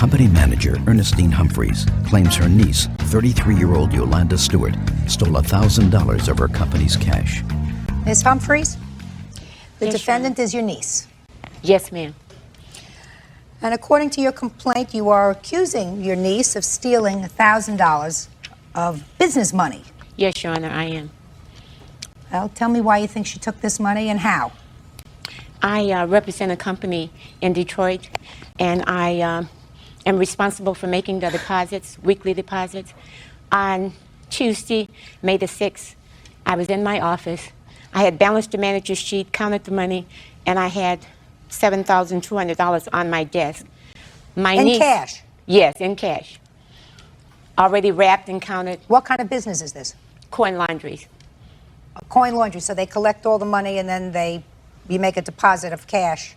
Company manager Ernestine Humphreys claims her niece, 33-year-old Yolanda Stewart, stole $1,000 of her company's cash. Ms. Humphreys, the Yes, defendant is your niece. Yes, ma'am. And according to your complaint, you are accusing your niece of stealing $1,000 of business money. Yes, Your Honor, I am. Well, tell me why you think she took this money and how. I represent a company in Detroit, and I am responsible for making the deposits, weekly deposits. On Tuesday, May the 6th, I was in my office. I had balanced the manager's sheet, counted the money, and I had $7,200 on my desk. My In niece, cash? Yes, in cash. Already wrapped and counted. What kind of business is this? Coin laundries. A coin laundry. So they collect all the money and then you make a deposit of cash.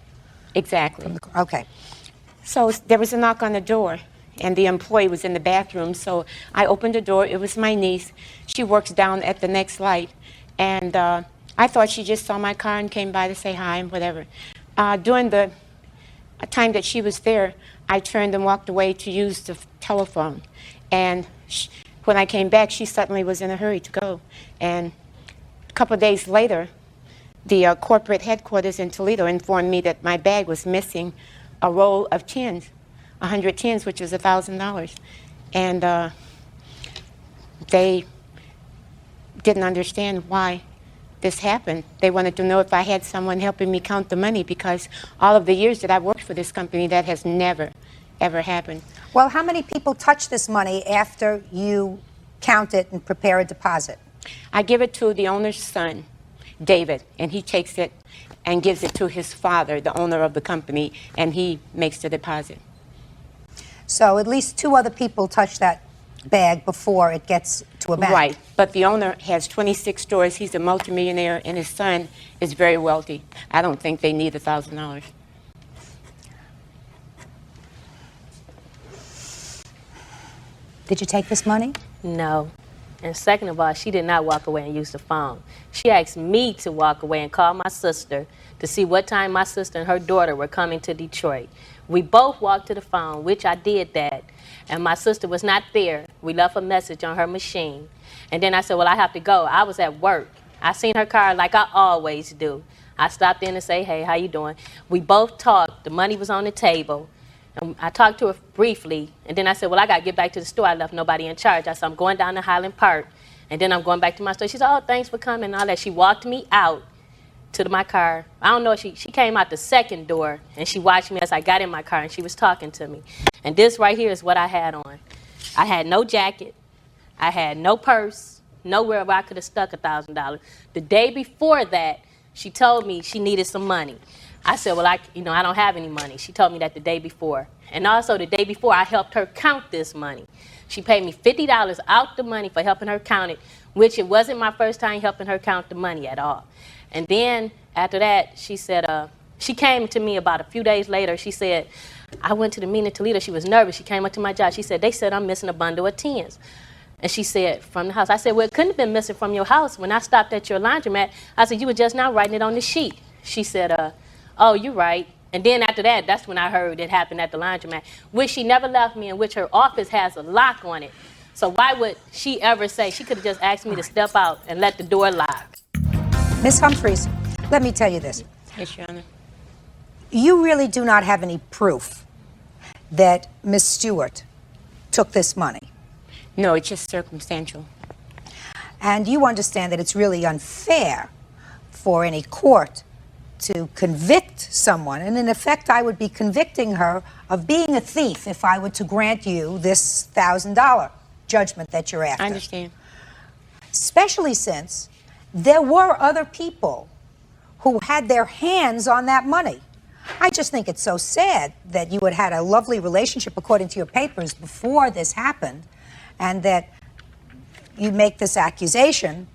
Exactly. Okay. So there was a knock on the door, and the employee was in the bathroom. So I opened the door. It was my niece. She works down at the next light. And I thought she just saw my car and came by to say hi and whatever. During the time that she was there, I turned and walked away to use the telephone. And when I came back, she suddenly was in a hurry to go. And a couple of days later, the corporate headquarters in Toledo informed me that my bag was missing a roll of tins, 100 tins, which was $1,000. And they didn't understand why this happened. They wanted to know if I had someone helping me count the money, because all of the years that I worked for this company, that has never, ever happened. Well, how many people touch this money after you count it and prepare a deposit? I give it to the owner's son, David, and he takes it and gives it to his father, the owner of the company, and he makes the deposit. So at least 2 other people touch that bag before it gets to a bank. Right, but the owner has 26 stores. He's a multimillionaire, and his son is very wealthy. I don't think they need $1,000. Did you take this money? No. And second of all, she did not walk away and use the phone. She asked me to walk away and call my sister to see what time my sister and her daughter were coming to Detroit. We both walked to the phone, which I did that, and my sister was not there. We left a message on her machine. And then I said, well, I have to go. I was at work. I seen her car like I always do. I stopped in to say, hey, how you doing? We both talked. The money was on the table. And I talked to her briefly, and then I said, well, I got to get back to the store. I left nobody in charge. I said, I'm going down to Highland Park, and then I'm going back to my store. She said, oh, thanks for coming and all that. She walked me out to my car. I don't know, she came out the second door, and she watched me as I got in my car, and she was talking to me. And this right here is what I had on. I had no jacket. I had no purse, nowhere where I could have stuck $1,000. The day before that, she told me she needed some money. I said, well, I don't have any money. She told me that the day before. And also the day before, I helped her count this money. She paid me $50 out the money for helping her count it, which it wasn't my first time helping her count the money at all. And then after that, she said, she came to me about a few days later. She said, I went to the meeting in Toledo. She was nervous. She came up to my job. She said, they said I'm missing a bundle of tins. And she said, from the house. I said, well, it couldn't have been missing from your house. When I stopped at your laundromat, I said, you were just now writing it on the sheet. She said, oh, you're right. And then after that, that's when I heard it happened at the laundromat, which she never left me, in which her office has a lock on it. So why would she ever say? She could have just asked me to step out and let the door lock. Ms. Humphreys, let me tell you this. Yes, Your Honor. You really do not have any proof that Ms. Stewart took this money. No, it's just circumstantial. And you understand that it's really unfair for any court to convict someone. And in effect, I would be convicting her of being a thief if I were to grant you this $1,000 judgment that you're after. I understand. Especially since there were other people who had their hands on that money. I just think it's so sad that you had had a lovely relationship, according to your papers, before this happened, and that you make this accusation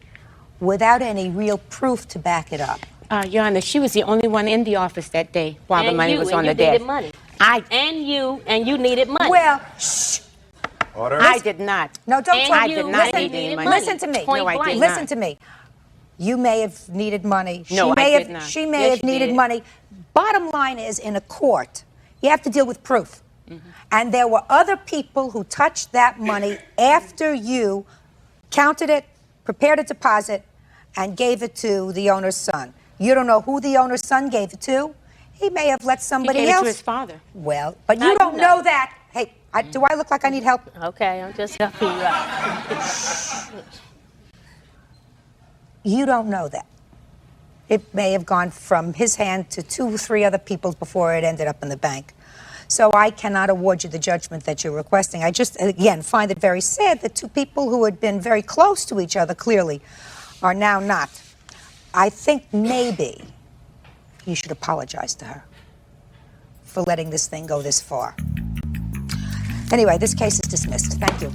without any real proof to back it up. Your Honor, she was the only one in the office that day while the money was on the desk. Money. And you needed money. Well, shh. Order. I did not. No, don't talk. I did not need any money. Listen to me. No, I did Listen not. to me. You may have needed money. No, I did not. She may have needed money. Bottom line is, in a court, you have to deal with proof. And there were other people who touched that money after you counted it, prepared a deposit, and gave it to the owner's son. You don't know who the owner's son gave it to. He may have let somebody He gave else. it to his father. Well, but How you you don't know? know that. Hey, do I look like I need help? Okay, I'm just helping you out. You don't know that. It may have gone from his hand to 2 or 3 other people's before it ended up in the bank. So I cannot award you the judgment that you're requesting. I just, again, find it very sad that 2 people who had been very close to each other, clearly, are now not. I think maybe you should apologize to her for letting this thing go this far. Anyway, this case is dismissed. Thank you.